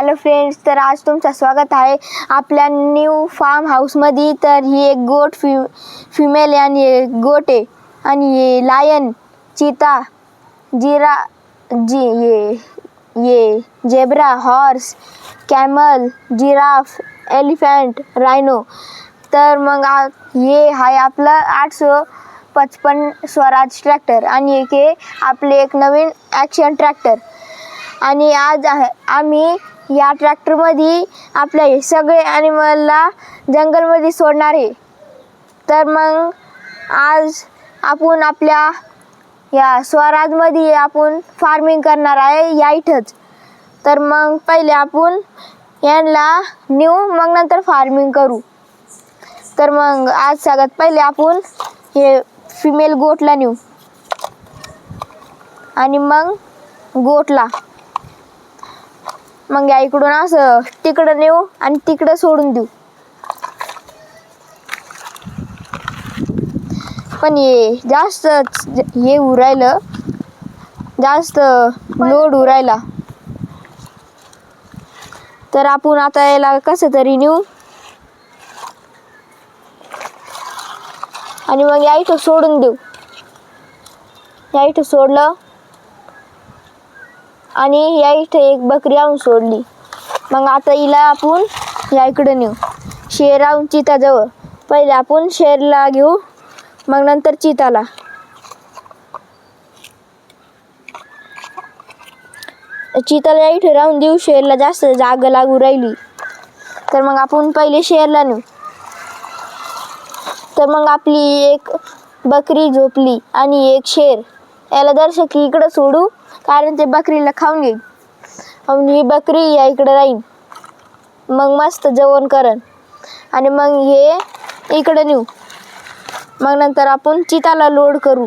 Hello friends, तर आज तुमचं स्वागत आहे आपल्या न्यू फार्म हाऊसमध्ये. तर ही एक गोट फिमेल आहे आणि एक गोट आहे आणि ये लायन, चीता, ये zebra, horse, camel, giraffe, elephant, rhino. तर मग हे आहे आपलं 855 स्वराज ट्रॅक्टर आणि एक हे आपले एक नवीन ॲक्शन ट्रॅक्टर. आणि आज आम्ही या ट्रॅक्टरमध्ये आपल्या हे सगळे ॲनिमलला जंगलमध्ये सोडणार आहे. तर मग आज आपण आपल्या या स्वराजमध्ये आपण फार्मिंग करणार आहे या इथंच. तर मग पहिले आपण यांना नेऊ, मग नंतर फार्मिंग करू. तर मग आज सगळ्यात पहिले आपण हे फिमेल गोटला नेऊ आणि मग गोटला मग या इकडून असं तिकडं नेऊ आणि तिकडं सोडून देऊ. पण हे जास्त हे उरायलं, जास्त लोड उरायला. तर आपण आता याला कसं तरी नेऊ आणि मग या इथं सोडून देऊ. या इथं सोडलं आणि या इथे एक बकरी आणून सोडली. मग आता हिला आपण या इकडे नेऊ शेर आणून चिताजवळ. पहिले आपण शेरला घेऊ, मग नंतर चिताला. चिताला या इथे राहून देऊ, शेरला जास्त जागा लागू राहिली. तर मग आपण पहिले शेरला नेऊ. तर मग आपली एक बकरी झोपली आणि एक शेर. याला दर्शक इकडं सोडू, कारण ते बकरीला खाऊन घेईल. आणि ही बकरी या इकडे राहील, मग मस्त जेवण करण. आणि मग हे इकडे नेऊ. मग नंतर आपण चिताला लोड करू.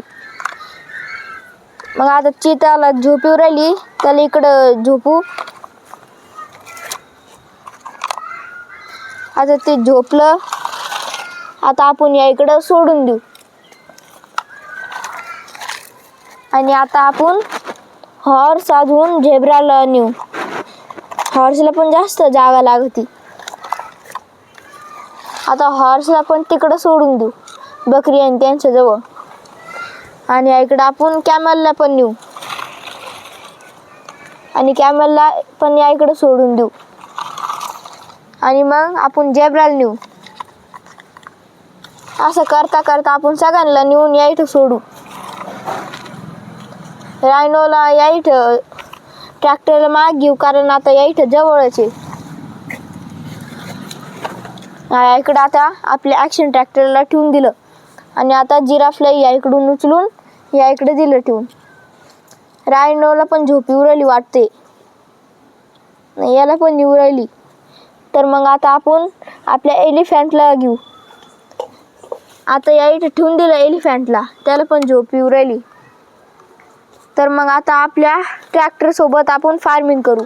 मग आता चिताला झोप येऊ राहिली, त्याला इकडं झोपू. आता ते झोपलं, आता आपण या इकडं सोडून देऊ. आणि आता आपण हॉर्स अजून झेब्राला नेऊ. हॉर्सला पण जास्त जागा लागती. आता हॉर्सला पण तिकडं सोडून देऊ, बकरी आणि त्यांच्या जवळ. आणि या इकडं आपण कॅमलला पण नेऊ आणि कॅमलला पण या इकडं सोडून देऊ. आणि मग आपण झेब्राला नेऊ. असं करता करता आपण सगळ्यांना नेऊन या इथं सोडू. रायनोला या इथं ट्रॅक्टरला माग घेऊ, कारण आता या इथं जवळच आहे. इकडं आता आपल्या ॲक्शन ट्रॅक्टरला ठेवून दिलं आणि आता जिराफला या इकडून उचलून या इकडे दिलं ठेवून. रायनोला पण झोप येऊ राहिली वाटते, याला पण येऊ राहिली. तर मग आता आपण आपल्या एलिफंटला घेऊ. आता या इथं ठेवून दिलं एलिफंटला, त्याला पण झोप येऊ राहिली. तर मग आता आपल्या ट्रॅक्टर सोबत आपण फार्मिंग करू.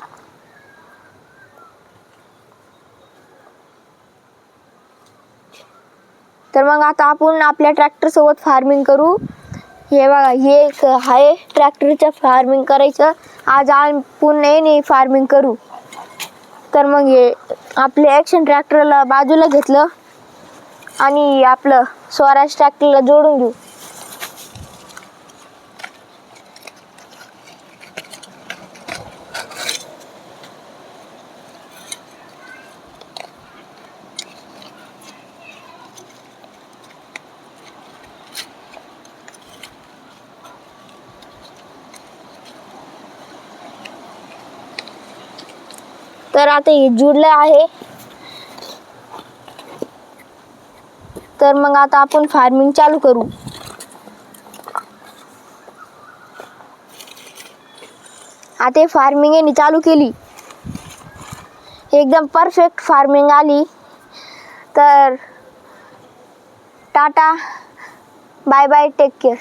तर मग आता आपण आपल्या ट्रॅक्टर सोबत फार्मिंग करू. हे बघा, हे एक आहे ट्रॅक्टरच्या फार्मिंग करायचं. आज आपण नाही फार्मिंग करू. तर मग हे आपले ॲक्शन ट्रॅक्टरला बाजूला घेतलं आणि आपलं स्वराज ट्रॅक्टरला जोडून घेऊ. तर आता हे जुडलं आहे. तर मग आता आपण फार्मिंग चालू करू. आता फार्मिंग यांनी चालू केली, एकदम परफेक्ट फार्मिंग आली. तर tata, bye bye, take care.